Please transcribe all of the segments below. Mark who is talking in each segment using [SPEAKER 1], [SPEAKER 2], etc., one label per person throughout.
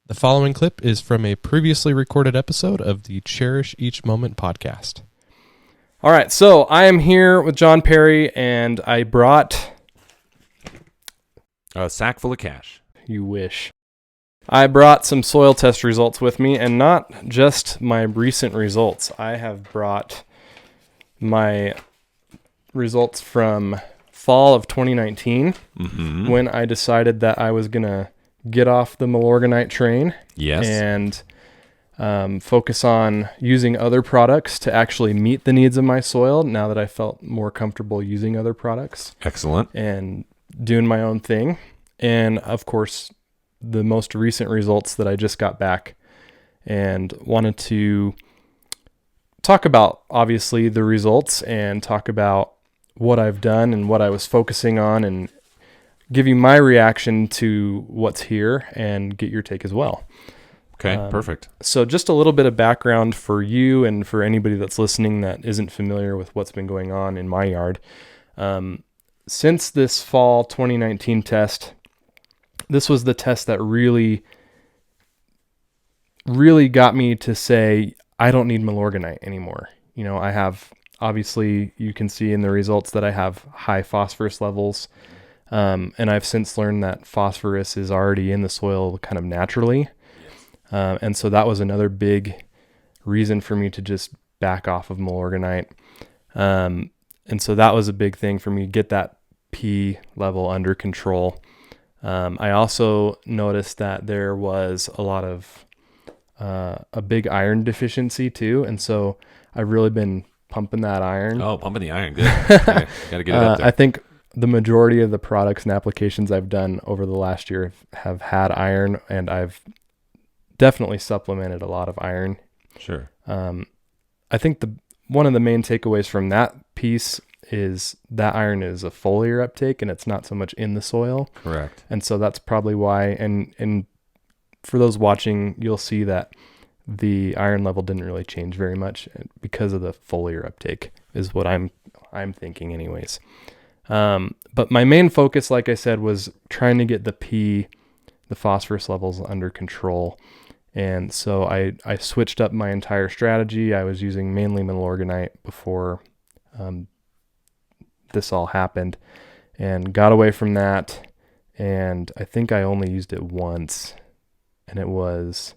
[SPEAKER 1] The following clip is from a previously recorded episode of the Cherish Each Moment podcast.
[SPEAKER 2] All right, so I am here with John Perry, and I brought...
[SPEAKER 3] A sack full of cash.
[SPEAKER 2] You wish. I brought some soil test results with me, and not just my recent results. I have brought my results from fall of 2019, when I decided that I was going to get off the Milorganite train.
[SPEAKER 3] Yes.
[SPEAKER 2] And focus on using other products to actually meet the needs of my soil now that I felt more comfortable using other products.
[SPEAKER 3] Excellent.
[SPEAKER 2] And doing my own thing. And of course, the most recent results that I just got back, and wanted to talk about obviously the results and talk about what I've done and what I was focusing on, and give you my reaction to what's here and get your take as well.
[SPEAKER 3] Okay, perfect.
[SPEAKER 2] So just a little bit of background for you and for anybody that's listening that isn't familiar with what's been going on in my yard. Since this fall 2019 test, this was the test that really got me to say, I don't need Milorganite anymore. You know, I have, obviously you can see in the results that I have high phosphorus levels. And I've since learned that phosphorus is already in the soil kind of naturally. And so that was another big reason for me to just back off of Milorganite. And so that was a big thing for me to get that P level under control. I also noticed that there was a lot of a big iron deficiency too. And so I've really been pumping that iron.
[SPEAKER 3] Oh, pumping the iron. Good. Okay. Got to get it up there.
[SPEAKER 2] I think the majority of the products and applications I've done over the last year have had iron, and I've definitely supplemented a lot of iron.
[SPEAKER 3] Sure.
[SPEAKER 2] I think one of the main takeaways from that piece is that iron is a foliar uptake, and it's not so much in the soil.
[SPEAKER 3] Correct.
[SPEAKER 2] And so that's probably why, and for those watching, you'll see that the iron level didn't really change very much because of the foliar uptake, is what I'm thinking anyways. But my main focus, like I said, was trying to get the phosphorus levels under control. And so I switched up my entire strategy. I was using mainly Milorganite before this all happened, and got away from that. And I think I only used it once, and it was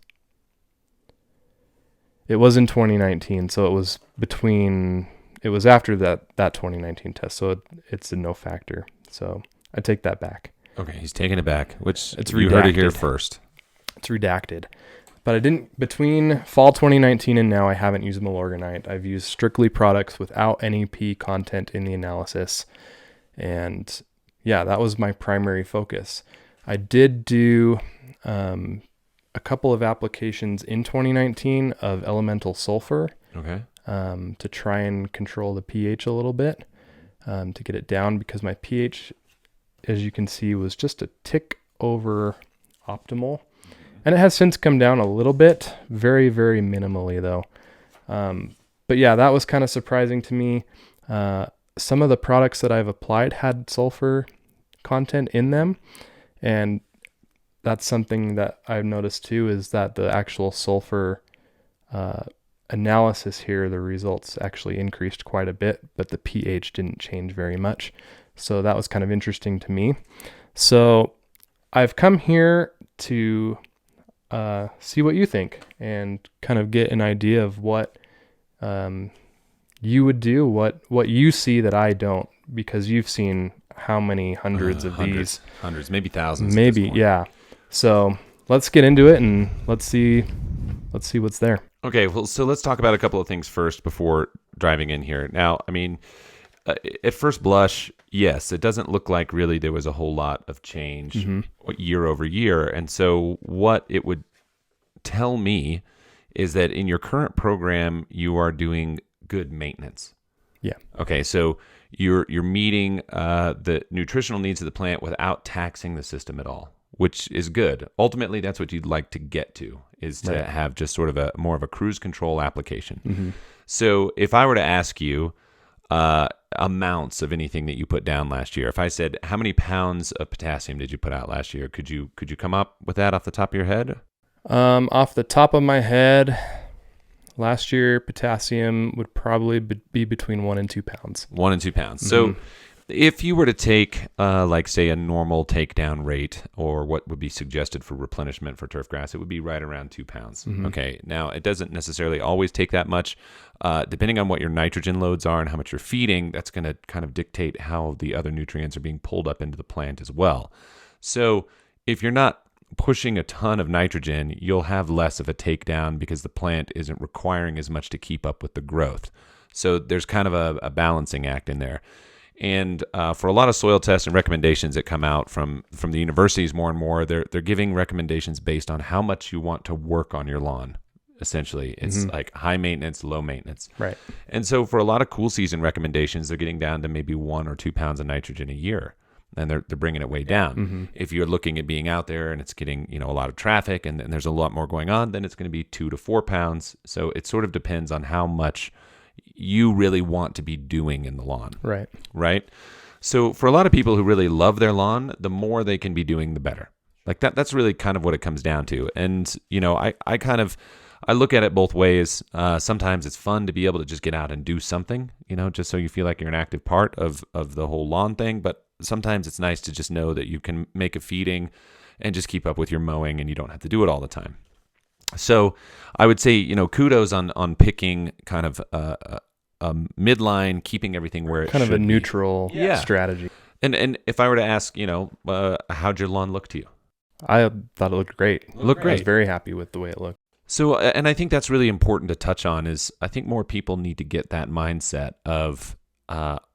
[SPEAKER 2] in 2019. So it was after that 2019 test. So it's a no factor. So I take that back.
[SPEAKER 3] Okay, he's taking it back, which
[SPEAKER 2] it's
[SPEAKER 3] you heard it here first.
[SPEAKER 2] It's redacted. But between fall 2019 and now, I haven't used Milorganite. I've used strictly products without any P content in the analysis. And yeah, that was my primary focus. I did do a couple of applications in 2019 of elemental sulfur.
[SPEAKER 3] Okay.
[SPEAKER 2] To try and control the pH a little bit, to get it down, because my pH, as you can see, was just a tick over optimal. And it has since come down a little bit, very, very minimally though. But yeah, that was kind of surprising to me. Some of the products that I've applied had sulfur content in them. And that's something that I've noticed too, is that the actual sulfur analysis here, the results actually increased quite a bit, but the pH didn't change very much. So that was kind of interesting to me. So I've come here to see what you think and kind of get an idea of what you would do, what you see that I don't, because you've seen how many hundreds of these.
[SPEAKER 3] Hundreds, maybe thousands.
[SPEAKER 2] Maybe, yeah. So let's get into it and let's see what's there.
[SPEAKER 3] Okay, well, so let's talk about a couple of things first before driving in here. Now, I mean, at first blush, yes, it doesn't look like really there was a whole lot of change year over year. And so what it would tell me is that in your current program, you are doing good maintenance.
[SPEAKER 2] Yeah.
[SPEAKER 3] Okay, so you're meeting the nutritional needs of the plant without taxing the system at all, which is good. Ultimately, that's what you'd like to get to, is to have just sort of more of a cruise control application. So if I were to ask you amounts of anything that you put down last year, if I said, how many pounds of potassium did you put out last year? Could you come up with that off the top of your head?
[SPEAKER 2] Off the top of my head, last year potassium would probably be between 1 and 2 pounds.
[SPEAKER 3] 1 and 2 pounds. So if you were to take, like, say, a normal takedown rate, or what would be suggested for replenishment for turf grass, it would be right around 2 pounds. Okay. Now, it doesn't necessarily always take that much. Depending on what your nitrogen loads are and how much you're feeding, that's going to kind of dictate how the other nutrients are being pulled up into the plant as well. So if you're not pushing a ton of nitrogen, you'll have less of a takedown because the plant isn't requiring as much to keep up with the growth. So there's kind of a balancing act in there. And for a lot of soil tests and recommendations that come out from the universities more and more, they're giving recommendations based on how much you want to work on your lawn. Essentially, it's like high maintenance, low maintenance.
[SPEAKER 2] Right.
[SPEAKER 3] And so for a lot of cool season recommendations, they're getting down to maybe 1 or 2 pounds of nitrogen a year. And they're bringing it way down. If you're looking at being out there and it's getting, a lot of traffic and there's a lot more going on, then it's going to be 2 to 4 pounds. So it sort of depends on how much you really want to be doing in the lawn. Right. So for a lot of people who really love their lawn, the more they can be doing, the better. Like that's really kind of what it comes down to. And, I look at it both ways. Sometimes it's fun to be able to just get out and do something, just so you feel like you're an active part of the whole lawn thing. But sometimes it's nice to just know that you can make a feeding and just keep up with your mowing and you don't have to do it all the time. So I would say, kudos on picking kind of a midline, keeping everything where it
[SPEAKER 2] kind
[SPEAKER 3] should
[SPEAKER 2] of a
[SPEAKER 3] be.
[SPEAKER 2] neutral strategy.
[SPEAKER 3] And if I were to ask, how'd your lawn look to you?
[SPEAKER 2] I thought it looked great.
[SPEAKER 3] I was
[SPEAKER 2] very happy with the way it looked.
[SPEAKER 3] So, and I think that's really important to touch on is I think more people need to get that mindset of,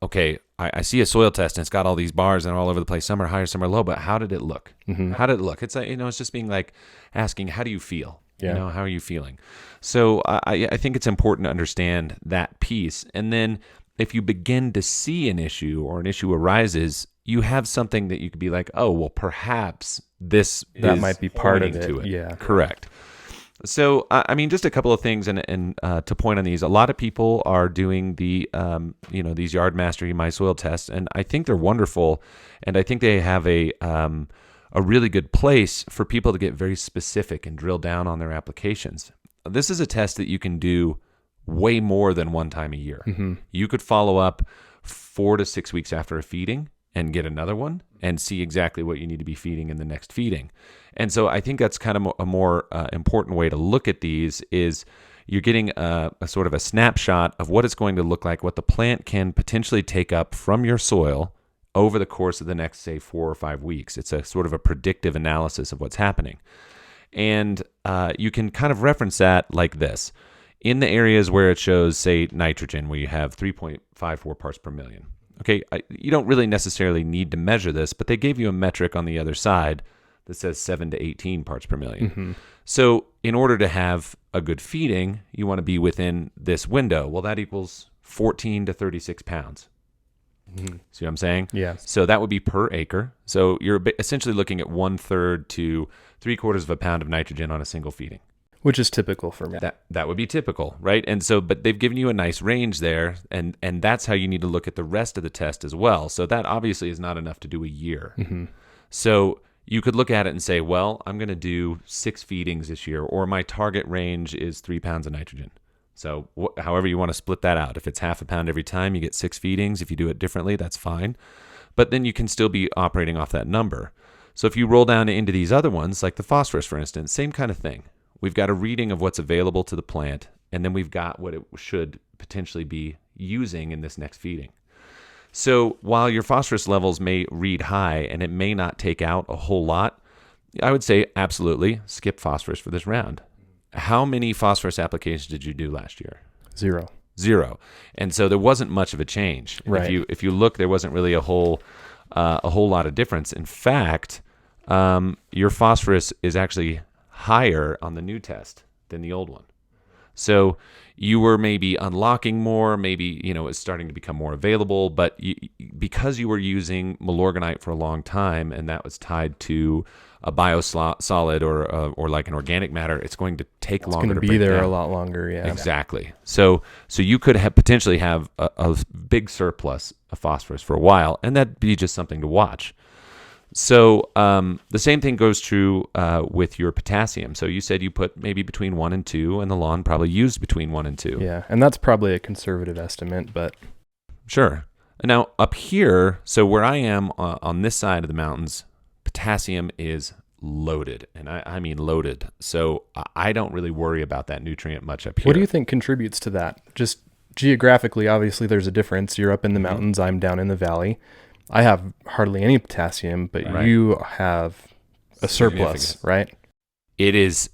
[SPEAKER 3] okay, I see a soil test and it's got all these bars and all over the place. Some are higher, some are low, but how did it look? How did it look? It's it's just being like asking, how do you feel?
[SPEAKER 2] Yeah.
[SPEAKER 3] How are you feeling? So I think it's important to understand that piece. And then if you begin to see an issue or an issue arises, you have something that you could be like, oh, well, perhaps that
[SPEAKER 2] might be part of
[SPEAKER 3] it.
[SPEAKER 2] Yeah.
[SPEAKER 3] Correct. So, just a couple of things, and to point on these, a lot of people are doing the, these Yard Mastery My Soil tests, and I think they're wonderful, and I think they have a really good place for people to get very specific and drill down on their applications. This is a test that you can do way more than one time a year. You could follow up 4 to 6 weeks after a feeding and get another one and see exactly what you need to be feeding in the next feeding. And so I think that's kind of a more important way to look at these is you're getting a sort of a snapshot of what it's going to look like, what the plant can potentially take up from your soil over the course of the next, say, 4 or 5 weeks. It's a sort of a predictive analysis of what's happening. And you can kind of reference that like this. In the areas where it shows, say, nitrogen, where you have 3.54 parts per million. Okay, you don't really necessarily need to measure this, but they gave you a metric on the other side that says 7 to 18 parts per million. So in order to have a good feeding, you want to be within this window. Well, that equals 14 to 36 pounds. See what I'm saying?
[SPEAKER 2] Yes.
[SPEAKER 3] So that would be per acre. So you're essentially looking at 1/3 to 3/4 of a pound of nitrogen on a single feeding.
[SPEAKER 2] Which is typical for me.
[SPEAKER 3] That would be typical, right? And so, but they've given you a nice range there, and that's how you need to look at the rest of the test as well. So that obviously is not enough to do a year. So you could look at it and say, well, I'm going to do 6 feedings this year, or my target range is 3 pounds of nitrogen. So however you want to split that out. If it's half a pound every time, you get 6 feedings. If you do it differently, that's fine. But then you can still be operating off that number. So if you roll down into these other ones, like the phosphorus, for instance, same kind of thing. We've got a reading of what's available to the plant, and then we've got what it should potentially be using in this next feeding. So while your phosphorus levels may read high and it may not take out a whole lot, I would say absolutely skip phosphorus for this round. How many phosphorus applications did you do last year?
[SPEAKER 2] 0.
[SPEAKER 3] And so there wasn't much of a change.
[SPEAKER 2] Right.
[SPEAKER 3] If you look, there wasn't really a whole lot of difference. In fact, your phosphorus is actually higher on the new test than the old one. So you were maybe unlocking more, maybe, it's starting to become more available, but because you were using Milorganite for a long time and that was tied to a biosolid or like an organic matter, it's going to take longer to
[SPEAKER 2] be there
[SPEAKER 3] down.
[SPEAKER 2] A lot longer, yeah.
[SPEAKER 3] Exactly. So you could potentially have a big surplus of phosphorus for a while, and that'd be just something to watch. So the same thing goes true with your potassium. So you said you put maybe between 1 and 2, and the lawn probably used between 1 and 2.
[SPEAKER 2] Yeah, and that's probably a conservative estimate, but...
[SPEAKER 3] Sure. Now, up here, so where I am on this side of the mountains, potassium is loaded, and I mean loaded. So I don't really worry about that nutrient much up here.
[SPEAKER 2] What do you think contributes to that? Just geographically, obviously, there's a difference. You're up in the mountains. I'm down in the valley. I have hardly any potassium, but you have a surplus, right?
[SPEAKER 3] It is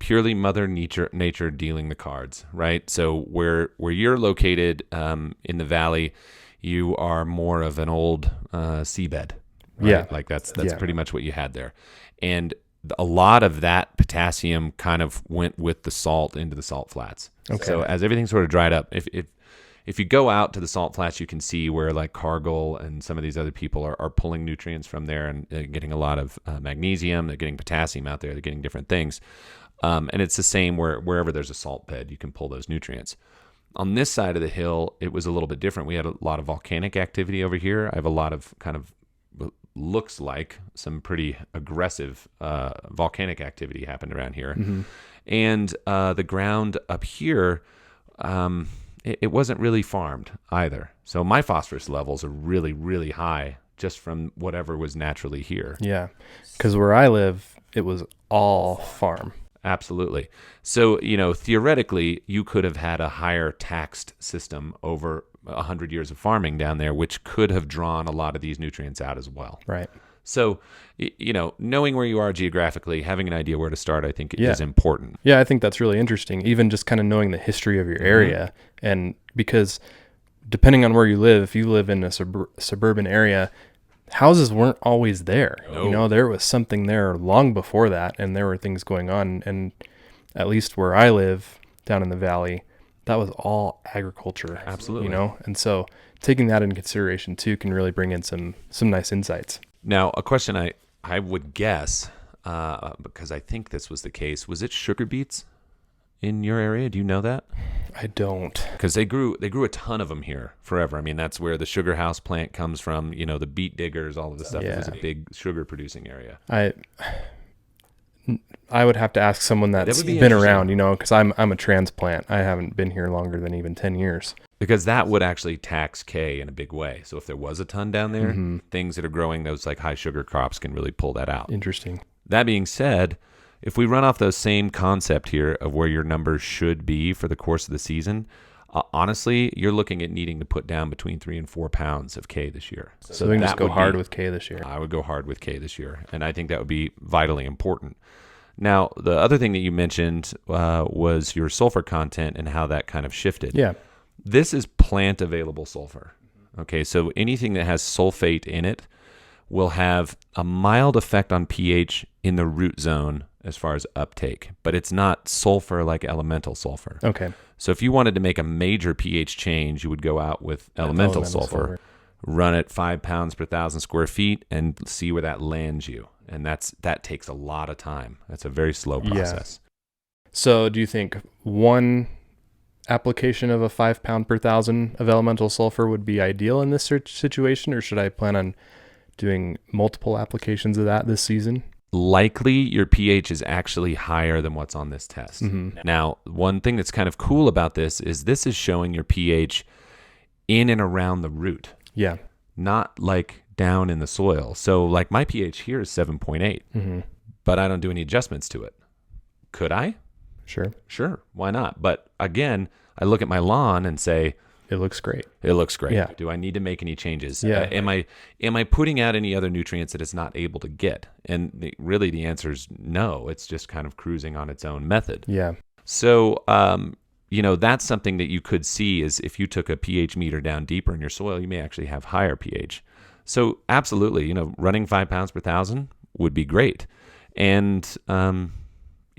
[SPEAKER 3] purely Mother Nature dealing the cards, right? So where you're located in the valley, you are more of an old seabed, right?
[SPEAKER 2] Yeah.
[SPEAKER 3] Like that's pretty much what you had there. And a lot of that potassium kind of went with the salt into the salt flats.
[SPEAKER 2] Okay.
[SPEAKER 3] So as everything sort of dried up, if you go out to the salt flats, you can see where like Cargill and some of these other people are pulling nutrients from there and getting a lot of magnesium. They're getting potassium out there. They're getting different things. And it's the same wherever there's a salt bed, you can pull those nutrients. On this side of the hill, it was a little bit different. We had a lot of volcanic activity over here. I have a lot of kind of looks like some pretty aggressive volcanic activity happened around here. Mm-hmm. And the ground up here, it wasn't really farmed either. So my phosphorus levels are really, really high just from whatever was naturally here.
[SPEAKER 2] Yeah, because where I live, it was all farm.
[SPEAKER 3] Absolutely. So, theoretically, you could have had a higher taxed system over 100 years of farming down there, which could have drawn a lot of these nutrients out as well.
[SPEAKER 2] Right.
[SPEAKER 3] So, knowing where you are geographically, having an idea where to start, I think is important.
[SPEAKER 2] Yeah, I think that's really interesting. Even just kind of knowing the history of your area. And because depending on where you live, if you live in a suburban area, houses weren't always there.
[SPEAKER 3] No.
[SPEAKER 2] There was something there long before that, and there were things going on. And at least where I live down in the valley, that was all agriculture.
[SPEAKER 3] Absolutely.
[SPEAKER 2] And so taking that into consideration too can really bring in some nice insights.
[SPEAKER 3] Now, a question I would guess, because I think this was the case, was it sugar beets in your area? Do you know that?
[SPEAKER 2] I don't.
[SPEAKER 3] Because they grew a ton of them here forever. I mean, that's where the sugar house plant comes from. The beet diggers, all of the stuff.
[SPEAKER 2] Yeah.
[SPEAKER 3] It was a big sugar producing area.
[SPEAKER 2] I would have to ask someone that's been around, because I'm a transplant. I haven't been here longer than even 10 years.
[SPEAKER 3] Because that would actually tax K in a big way. So if there was a ton down there, things that are growing those like high sugar crops can really pull that out.
[SPEAKER 2] Interesting.
[SPEAKER 3] That being said, if we run off those same concept here of where your numbers should be for the course of the season, honestly, you're looking at needing to put down between 3 and 4 pounds of K this year.
[SPEAKER 2] So we can just go hard with K this year.
[SPEAKER 3] I would go hard with K this year, and I think that would be vitally important. Now, the other thing that you mentioned was your sulfur content and how that kind of shifted.
[SPEAKER 2] Yeah.
[SPEAKER 3] This is plant available sulfur. Okay, so anything that has sulfate in it will have a mild effect on pH in the root zone as far as uptake, but it's not sulfur like elemental sulfur.
[SPEAKER 2] Okay.
[SPEAKER 3] So if you wanted to make a major pH change, you would go out with elemental sulfur, run it 5 pounds per 1,000 square feet, and see where that lands you. And that takes a lot of time. That's a very slow process.
[SPEAKER 2] Yeah. So do you think one application of a 5 pound per 1,000 of elemental sulfur would be ideal in this situation, or should I plan on doing multiple applications of that this season?
[SPEAKER 3] Likely your pH is actually higher than what's on this test. Mm-hmm. Now, one thing that's kind of cool about this is showing your pH in and around the root.
[SPEAKER 2] Yeah.
[SPEAKER 3] Not like down in the soil. So like my pH here is 7.8, but I don't do any adjustments to it. Could I? Sure. Why not? But again, I look at my lawn and say,
[SPEAKER 2] it looks great.
[SPEAKER 3] Yeah. Do I need to make any changes?
[SPEAKER 2] Yeah.
[SPEAKER 3] Am I putting out any other nutrients that it's not able to get? And really the answer is no. It's just kind of cruising on its own method.
[SPEAKER 2] Yeah.
[SPEAKER 3] So, that's something that you could see is if you took a pH meter down deeper in your soil, you may actually have higher pH. So absolutely, running 5 pounds per 1,000 would be great. And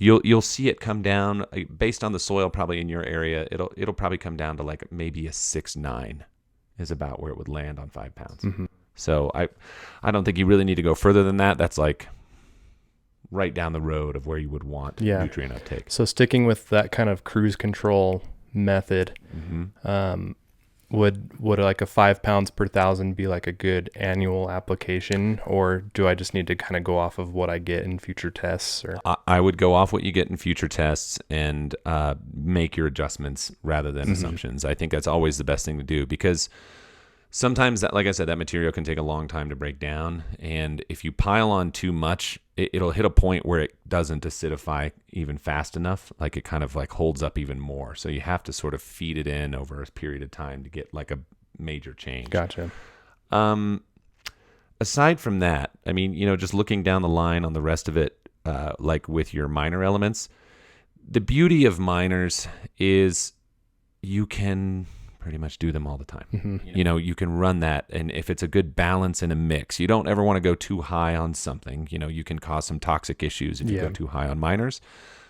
[SPEAKER 3] you'll see it come down based on the soil probably in your area. It'll probably come down to like maybe a 6.9 is about where it would land on 5 pounds. Mm-hmm. So I don't think you really need to go further than that. That's like right down the road of where you would want nutrient uptake.
[SPEAKER 2] So sticking with that kind of cruise control method, would like a 5 pounds per thousand be like a good annual application, or do I just need to kind of go off of what I get in future tests? Or
[SPEAKER 3] I would go off what you get in future tests and make your adjustments rather than assumptions. I think that's always the best thing to do, because sometimes that, like I said, that material can take a long time to break down. And if you pile on too much, it'll hit a point where it doesn't acidify even fast enough. Like it kind of like holds up even more. So you have to sort of feed it in over a period of time to get like a major change.
[SPEAKER 2] Gotcha.
[SPEAKER 3] Aside from that, I mean, just looking down the line on the rest of it, like with your minor elements, the beauty of minors is you can pretty much do them all the time.
[SPEAKER 2] Mm-hmm.
[SPEAKER 3] You can run that, and if it's a good balance in a mix, you don't ever want to go too high on something. You can cause some toxic issues if you go too high on minors.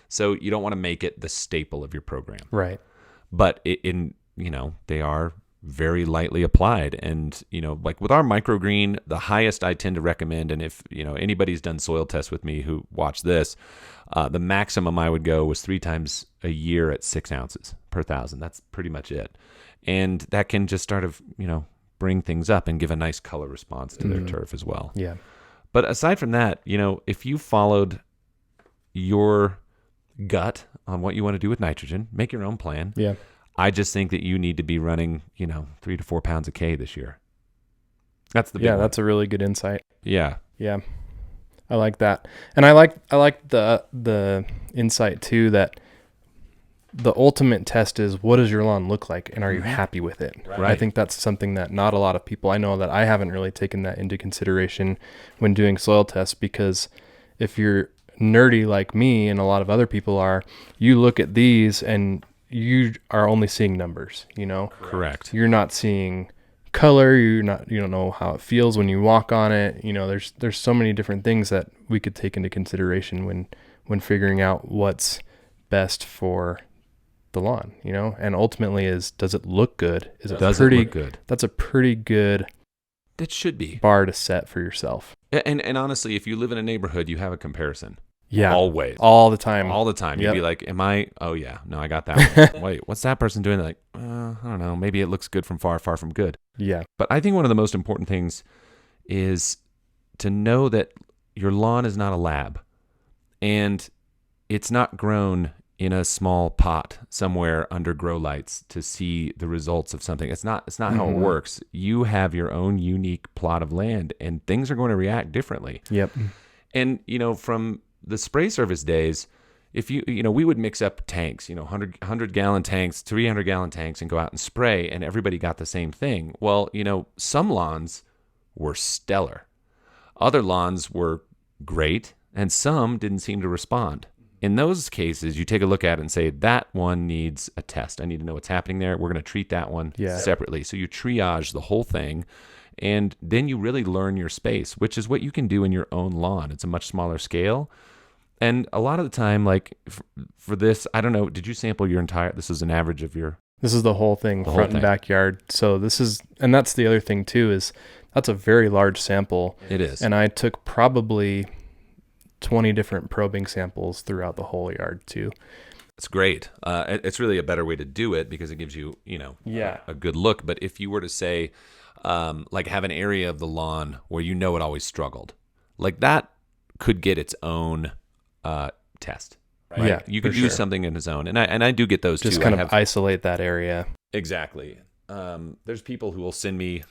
[SPEAKER 3] So you don't want to make it the staple of your program.
[SPEAKER 2] Right.
[SPEAKER 3] But they are very lightly applied, and like with our microgreen, the highest I tend to recommend, and if anybody's done soil tests with me who watch this, the maximum I would go was 3 times a year at 6 ounces per thousand. That's pretty much it. And that can just start to, bring things up and give a nice color response to their turf as well.
[SPEAKER 2] Yeah.
[SPEAKER 3] But aside from that, if you followed your gut on what you want to do with nitrogen, make your own plan.
[SPEAKER 2] Yeah.
[SPEAKER 3] I just think that you need to be running, 3 to 4 pounds of K this year. That's the big one.
[SPEAKER 2] That's a really good insight.
[SPEAKER 3] Yeah.
[SPEAKER 2] Yeah. I like that. And I like the insight too, that the ultimate test is, what does your lawn look like, and are you happy with it?
[SPEAKER 3] Right.
[SPEAKER 2] I think that's something that not a lot of people, I know that I haven't really taken that into consideration when doing soil tests, because if you're nerdy like me and a lot of other people are, you look at these and you are only seeing numbers,
[SPEAKER 3] Correct.
[SPEAKER 2] You're not seeing color, you don't know how it feels when you walk on it. There's so many different things that we could take into consideration when figuring out what's best for the lawn, and ultimately does it look good? Is it
[SPEAKER 3] Does it look good?
[SPEAKER 2] That's a pretty good
[SPEAKER 3] It should be
[SPEAKER 2] bar to set for yourself.
[SPEAKER 3] And honestly, if you live in a neighborhood, you have a comparison.
[SPEAKER 2] Yeah.
[SPEAKER 3] Always.
[SPEAKER 2] All the time.
[SPEAKER 3] All the time. You'd
[SPEAKER 2] Yep.
[SPEAKER 3] be like, oh yeah, no, I got that one. Wait, what's that person doing? They're like, I don't know. Maybe it looks good from far, far from good.
[SPEAKER 2] Yeah.
[SPEAKER 3] But I think one of the most important things is to know that your lawn is not a lab, and it's not grown in a small pot somewhere under grow lights to see the results of something. It's not how it works. You have your own unique plot of land, and things are going to react differently.
[SPEAKER 2] Yep.
[SPEAKER 3] And, from the spray service days, if we would mix up tanks, 100 gallon tanks, 300 gallon tanks, and go out and spray, and everybody got the same thing. Well, some lawns were stellar. Other lawns were great, and some didn't seem to respond. In those cases, you take a look at it and say, that one needs a test. I need to know what's happening there. We're going to treat that one separately. So you triage the whole thing, and then you really learn your space, which is what you can do in your own lawn. It's a much smaller scale. And a lot of the time, like for this, I don't know, did you sample your this is an average of your...
[SPEAKER 2] This is the whole thing, front and backyard. So and that's the other thing too, is that's a very large sample.
[SPEAKER 3] It is.
[SPEAKER 2] And I took probably 20 different probing samples throughout the whole yard too.
[SPEAKER 3] It's great. It's really a better way to do it, because it gives you, a good look. But if you were to say, like have an area of the lawn where it always struggled, like that could get its own test. Right?
[SPEAKER 2] Yeah,
[SPEAKER 3] you could use something in its own, and I do get those
[SPEAKER 2] just
[SPEAKER 3] too.
[SPEAKER 2] Just kind of isolate that area.
[SPEAKER 3] Exactly. There's people who will send me,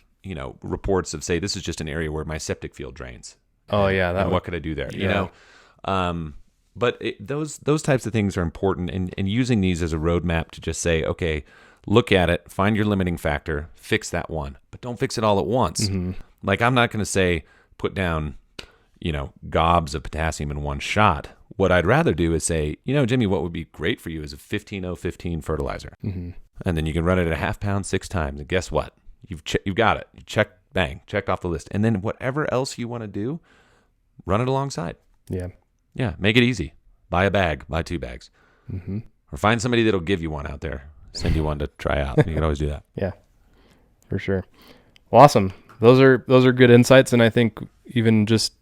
[SPEAKER 3] reports of, say, this is just an area where my septic field drains.
[SPEAKER 2] Oh yeah,
[SPEAKER 3] what could I do there? But those types of things are important, and using these as a roadmap to just say, okay, look at it, find your limiting factor, fix that one, but don't fix it all at once. Mm-hmm. Like I'm not going to say put down, gobs of potassium in one shot. What I'd rather do is say, Jimmy, what would be great for you is a 15-0-15 fertilizer, and then you can run it at a half pound 6 times, and guess what? You've got it. You checked off the list, and then whatever else you want to do, run it alongside. Yeah, make it easy. Buy a bag, buy 2 bags, or find somebody that'll give you one out there. Send you one to try out. You can always do that.
[SPEAKER 2] Yeah, for sure. Well, awesome. Those are good insights, and I think even just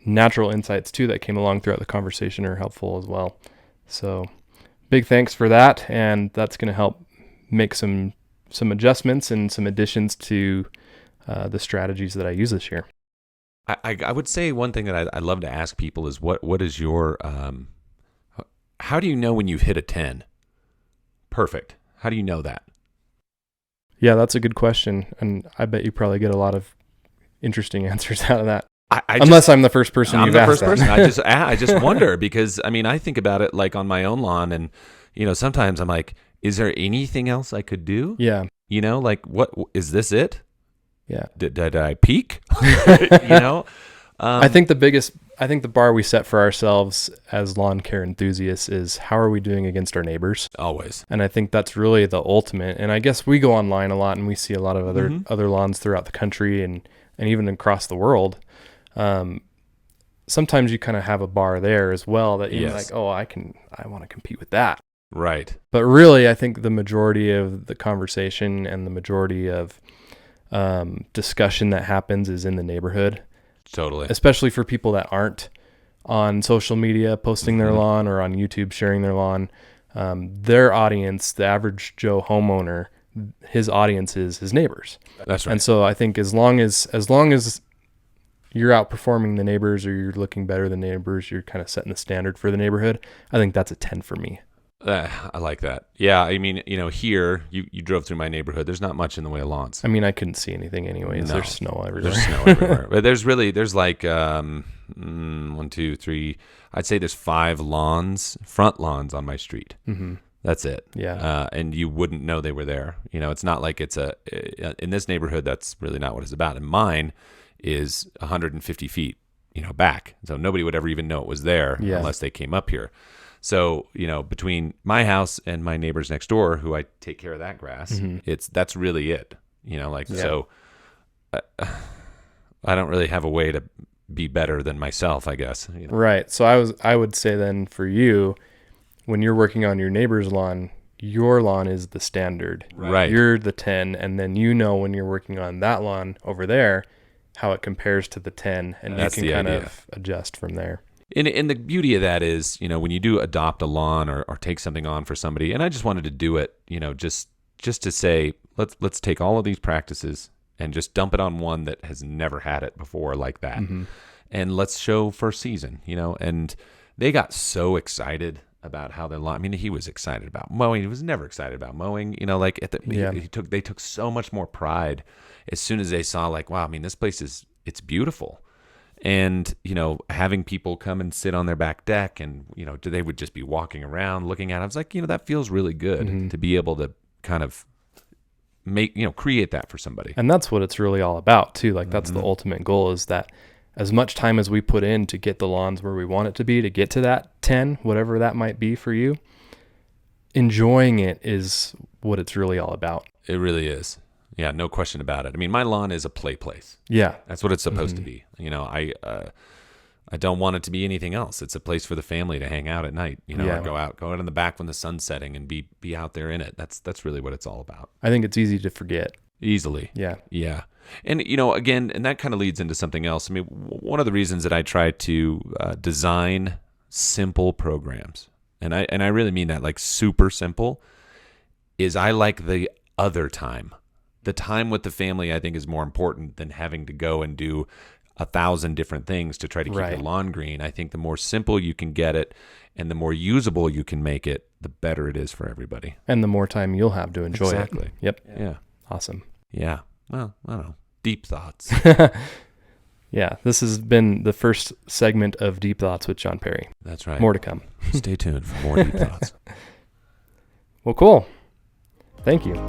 [SPEAKER 2] natural insights too that came along throughout the conversation are helpful as well. So, big thanks for that, and that's going to help make some some adjustments and some additions to the strategies that I use this year.
[SPEAKER 3] I would say one thing that I love to ask people is what is your how do you know when you've hit a 10? Perfect. How do you know that?
[SPEAKER 2] Yeah, that's a good question, and I bet you probably get a lot of interesting answers out of that. Unless I'm the first person you've asked that. I'm the first person.
[SPEAKER 3] I just wonder because I mean I think about it like on my own lawn, and sometimes I'm like, is there anything else I could do?
[SPEAKER 2] Yeah.
[SPEAKER 3] Like what is this it?
[SPEAKER 2] Yeah.
[SPEAKER 3] Did I peak?
[SPEAKER 2] I think the bar we set for ourselves as lawn care enthusiasts is how are we doing against our neighbors?
[SPEAKER 3] Always.
[SPEAKER 2] And I think that's really the ultimate. And I guess we go online a lot and we see a lot of other lawns throughout the country and even across the world. Sometimes you kind of have a bar there as well that you're like, oh, I want to compete with that.
[SPEAKER 3] Right.
[SPEAKER 2] But really, I think the majority of the conversation and the majority of discussion that happens is in the neighborhood.
[SPEAKER 3] Totally.
[SPEAKER 2] Especially for people that aren't on social media posting their lawn or on YouTube sharing their lawn. Their audience, the average Joe homeowner, his audience is his neighbors.
[SPEAKER 3] That's right.
[SPEAKER 2] And so I think as long as you're outperforming the neighbors or you're looking better than neighbors, you're kind of setting the standard for the neighborhood. I think that's a 10 for me.
[SPEAKER 3] I like that. Yeah, I mean, here, you drove through my neighborhood. There's not much in the way of lawns.
[SPEAKER 2] I mean, I couldn't see anything anyways.
[SPEAKER 3] No.
[SPEAKER 2] There's snow everywhere.
[SPEAKER 3] But there's like 1, 2, 3. I'd say there's 5 front lawns on my street.
[SPEAKER 2] Mm-hmm.
[SPEAKER 3] That's it.
[SPEAKER 2] Yeah.
[SPEAKER 3] And you wouldn't know they were there. It's not like it's in this neighborhood, that's really not what it's about. And mine is 150 feet, back. So nobody would ever even know it was there unless they came up here. So, between my house and my neighbors next door, who I take care of that grass, that's really it, so I don't really have a way to be better than myself, I guess.
[SPEAKER 2] Right. So I would say then for you, when you're working on your neighbor's lawn, your lawn is the standard.
[SPEAKER 3] Right.
[SPEAKER 2] You're the 10. And then, when you're working on that lawn over there, how it compares to the 10 and
[SPEAKER 3] that's
[SPEAKER 2] you can kind of adjust from there.
[SPEAKER 3] And the beauty of that is, when you do adopt a lawn or take something on for somebody, and I just wanted to do it, just to say, let's take all of these practices and just dump it on one that has never had it before like that. Mm-hmm. And let's show first season, and they got so excited about how their lawn, I mean, he was excited about mowing. He was never excited about mowing, they took so much more pride as soon as they saw like, wow, I mean, this place it's beautiful. And, having people come and sit on their back deck and, they would just be walking around looking at it. I was like, that feels really good to be able to kind of create that for somebody.
[SPEAKER 2] And that's what it's really all about too. Like that's the ultimate goal is that as much time as we put in to get the lawns where we want it to be, to get to that 10, whatever that might be for you, enjoying it is what it's really all about.
[SPEAKER 3] It really is. Yeah, no question about it. I mean, my lawn is a play place.
[SPEAKER 2] Yeah.
[SPEAKER 3] That's what it's supposed to be. I don't want it to be anything else. It's a place for the family to hang out at night, or go out in the back when the sun's setting and be out there in it. That's really what it's all about.
[SPEAKER 2] I think it's easy to forget.
[SPEAKER 3] Easily.
[SPEAKER 2] Yeah.
[SPEAKER 3] Yeah. And, again, and that kind of leads into something else. I mean, one of the reasons that I try to design simple programs, and I really mean that, like super simple, is I like the other time. The time with the family, I think, is more important than having to go and do 1,000 different things to try to keep your lawn green. I think the more simple you can get it and the more usable you can make it, the better it is for everybody.
[SPEAKER 2] And the more time you'll have to enjoy
[SPEAKER 3] it.
[SPEAKER 2] Yep.
[SPEAKER 3] Yeah.
[SPEAKER 2] Awesome.
[SPEAKER 3] Yeah. Well, I don't know. Deep thoughts.
[SPEAKER 2] Yeah. This has been the first segment of Deep Thoughts with John Perry.
[SPEAKER 3] That's right.
[SPEAKER 2] More to come.
[SPEAKER 3] Stay tuned for more Deep Thoughts.
[SPEAKER 2] Well, cool. Thank you.